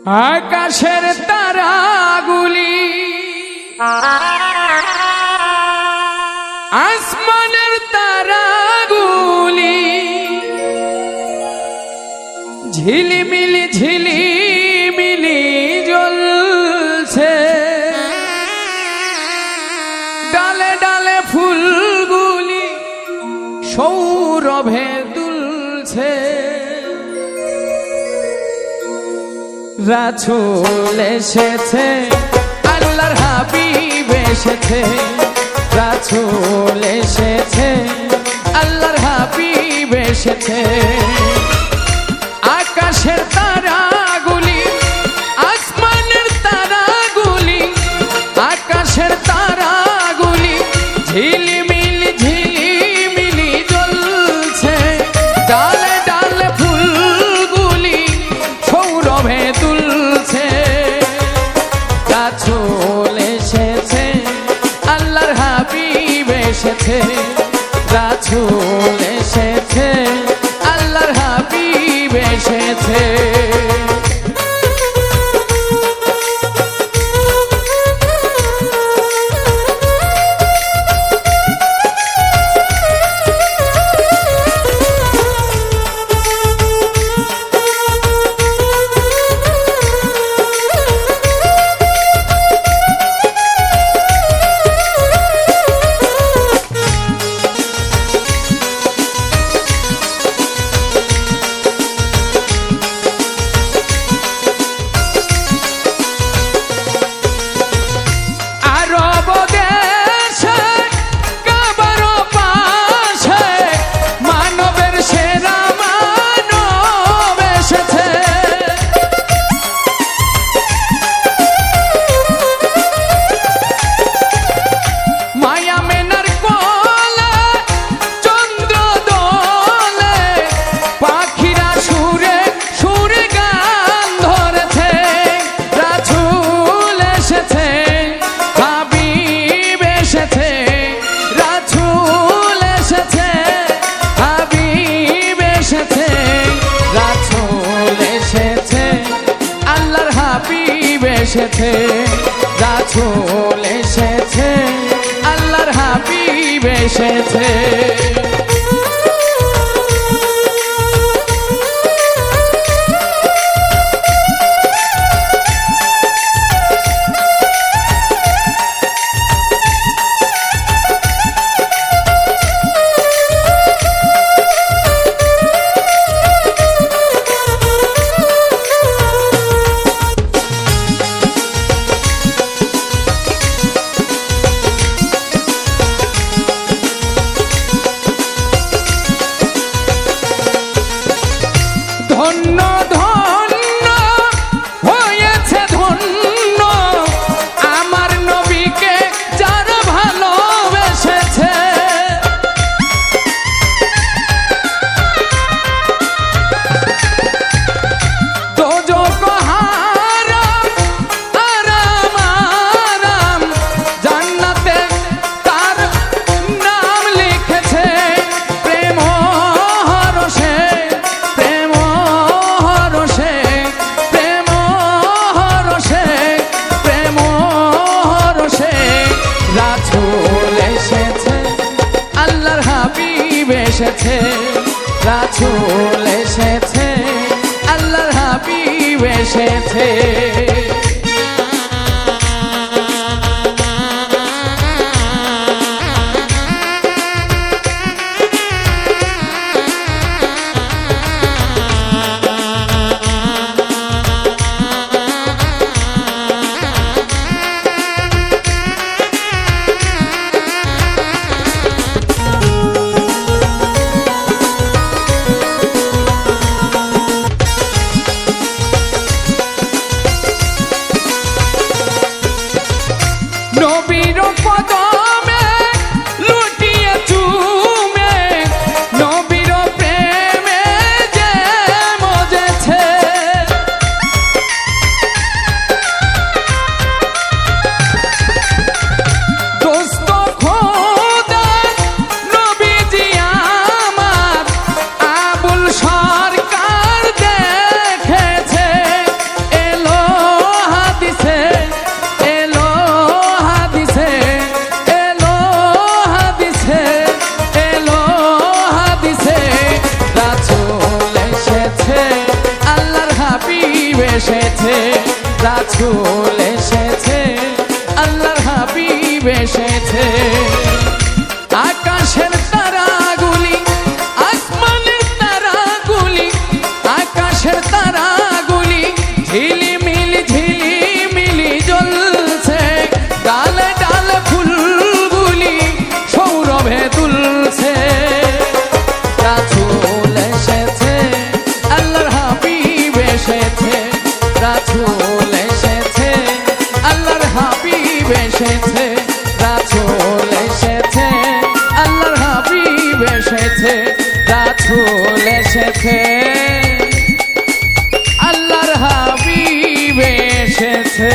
আকাশের তারাগুলি আসমানের তারাগুলি ঝিলিমিলি ঝিলিমিলি জ্বলছে, ডালে ডালে ফুলগুলি সৌরভে দুলছে। রাসূল এসেছে, আল্লাহর হাবিব এসেছে, রাসূল এসেছে, আল্লাহর হাবিব এসেছে। আকাশের তারাগুলি আসমানের তারাগুলি, আকাশের তারাগুলি ঝিলিমিলি ঝিলিমিলি জ্বলছে, ডালে ডালে ফুলগুলি সৌরভে তুলছে। রাসূল এসেছে, আল্লাহর হাবিব এসেছে, রাসূল এসেছে, আল্লাহর হাবিব এসেছে। এসেছে, রাসূল এসেছে, আল্লাহর হাবিব এসেছে। ধন্য ধন্য হয়েছে ধন্য আমার নবীকে যারা ভালোবেসেছে। দোজখ হারাম আরাম আরাম জান্নাতে তার নাম লিখেছে। প্রেম হরষে এসেছে, রাসূল এসেছে, আল্লাহর হাবিব এসেছে। নবীর কদমে লুটিয়ে চুমে নবীর প্রেমে যে মজেছে। দোস্ত খোদা নবীজি আমার আবুল সরকার দেখেছে, এলো রাসূল এসেছে আল্লাহর হাবিব এসেছে আকাশের তারাগুলি আসমানের তারাগুলি আকাশের তারাগুলি ঝিলিমিলি জ্বলছে ডালে ডালে ফুলগুলি সৌরভে দুলছে রাসূল এসেছে আল্লাহর হাবিব এসেছে রাসূল এসেছে আল্লাহর হাবিব এসেছে রাসূল এসেছে আল্লাহর হাবিব এসেছে রাসূল এসেছে আল্লাহর হাবিব এসেছে